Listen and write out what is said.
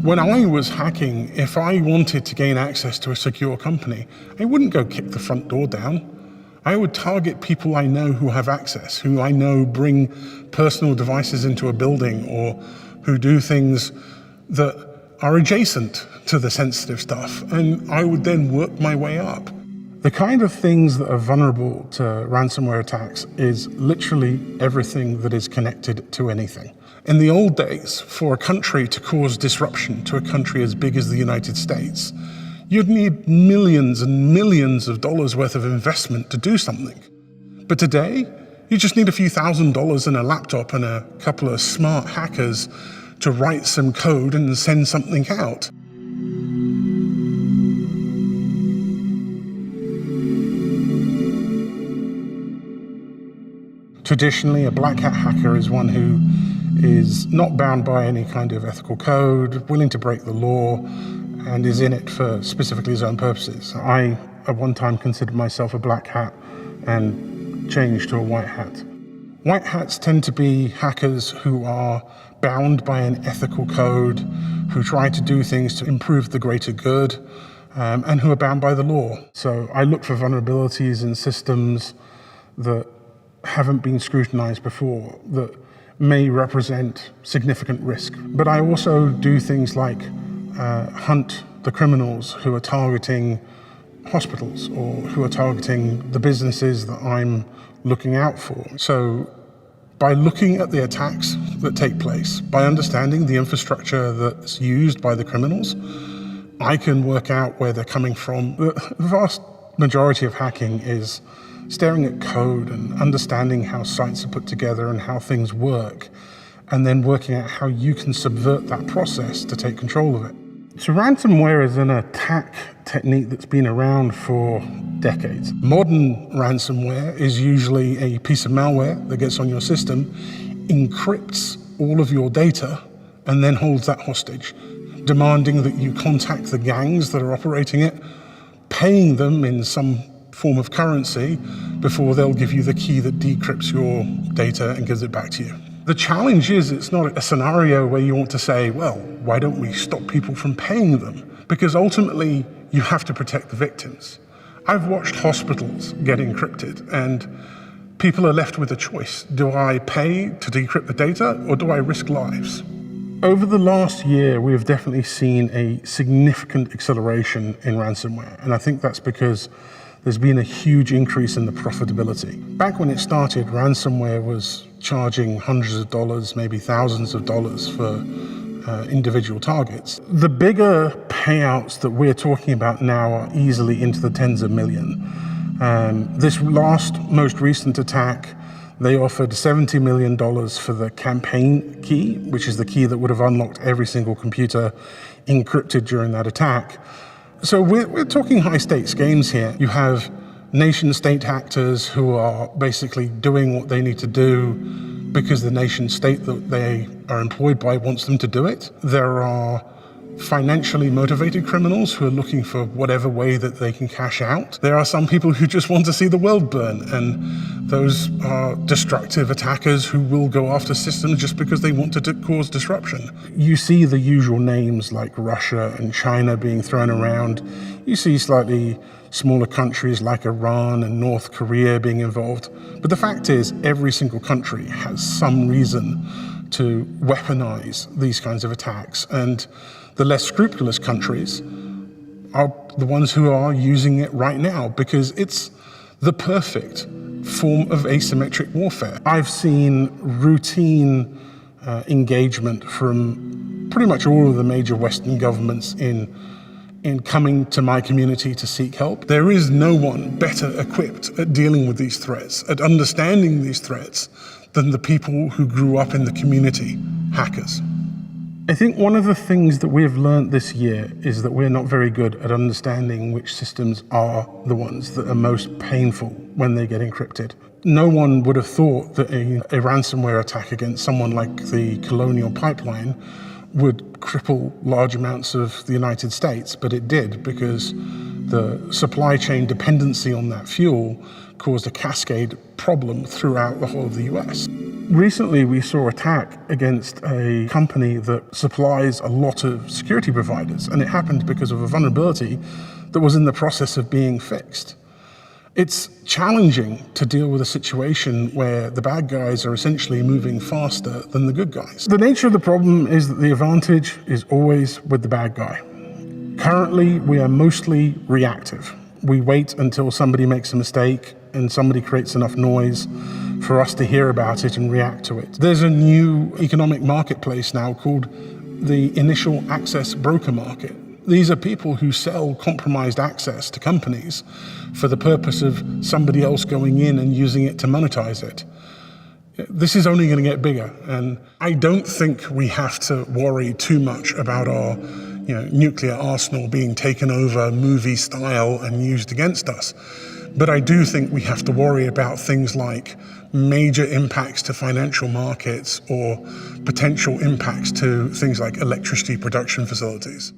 When I was hacking, if I wanted to gain access to a secure company, I wouldn't go kick the front door down. I would target people I know who have access, who I know bring personal devices into a building, or who do things that are adjacent to the sensitive stuff, and I would then work my way up. The kind of things that are vulnerable to ransomware attacks is literally everything that is connected to anything. In the old days, for a country to cause disruption to a country as big as the United States, you'd need millions and millions of dollars worth of investment to do something. But today, you just need a few $1,000s and a laptop and a couple of smart hackers to write some code and send something out. Traditionally, a black hat hacker is one who is not bound by any kind of ethical code, willing to break the law, and is in it for specifically his own purposes. I, at one time, considered myself a black hat and changed to a white hat. White hats tend to be hackers who are bound by an ethical code, who try to do things to improve the greater good, and who are bound by the law. So I look for vulnerabilities in systems that haven't been scrutinized before, that may represent significant risk. But I also do things like hunt the criminals who are targeting hospitals or who are targeting the businesses that I'm looking out for. So by looking at the attacks that take place, by understanding the infrastructure that's used by the criminals, I can work out where they're coming from. The vast majority of hacking is staring at code and understanding how sites are put together and how things work, and then working out how you can subvert that process to take control of it. So ransomware is an attack technique that's been around for decades. Modern ransomware is usually a piece of malware that gets on your system, encrypts all of your data, and then holds that hostage, demanding that you contact the gangs that are operating it, paying them in some form of currency before they'll give you the key that decrypts your data and gives it back to you. The challenge is it's not a scenario where you want to say, well, why don't we stop people from paying them? Because ultimately, you have to protect the victims. I've watched hospitals get encrypted, and people are left with a choice. Do I pay to decrypt the data, or do I risk lives? Over the last year, we have definitely seen a significant acceleration in ransomware, and I think that's because there's been a huge increase in the profitability. Back when it started, ransomware was charging hundreds of dollars, maybe thousands of dollars for individual targets. The bigger payouts that we're talking about now are easily into the tens of millions. This most recent attack, they offered $70 million for the campaign key, which is the key that would have unlocked every single computer encrypted during that attack. So we're talking high stakes games here. You have nation state actors who are basically doing what they need to do because the nation state that they are employed by wants them to do it. There are financially motivated criminals who are looking for whatever way that they can cash out. There are some people who just want to see the world burn, and those are destructive attackers who will go after systems just because they want to cause disruption. You see the usual names like Russia and China being thrown around. You see slightly smaller countries like Iran and North Korea being involved. But the fact is, every single country has some reason to weaponize these kinds of attacks, and the less scrupulous countries are the ones who are using it right now because it's the perfect form of asymmetric warfare. I've seen routine engagement from pretty much all of the major Western governments in coming to my community to seek help. There is no one better equipped at dealing with these threats, at understanding these threats, than the people who grew up in the community, hackers. I think one of the things that we have learned this year is that we're not very good at understanding which systems are the ones that are most painful when they get encrypted. No one would have thought that a ransomware attack against someone like the Colonial Pipeline would cripple large amounts of the United States, but it did because the supply chain dependency on that fuel caused a cascade problem throughout the whole of the US. Recently, we saw an attack against a company that supplies a lot of security providers, and it happened because of a vulnerability that was in the process of being fixed. It's challenging to deal with a situation where the bad guys are essentially moving faster than the good guys. The nature of the problem is that the advantage is always with the bad guy. Currently, we are mostly reactive. We wait until somebody makes a mistake and somebody creates enough noise for us to hear about it and react to it. There's a new economic marketplace now called the initial access broker market. These are people who sell compromised access to companies for the purpose of somebody else going in and using it to monetize it. This is only going to get bigger, and I don't think we have to worry too much about our nuclear arsenal being taken over movie style and used against us. But I do think we have to worry about things like major impacts to financial markets or potential impacts to things like electricity production facilities.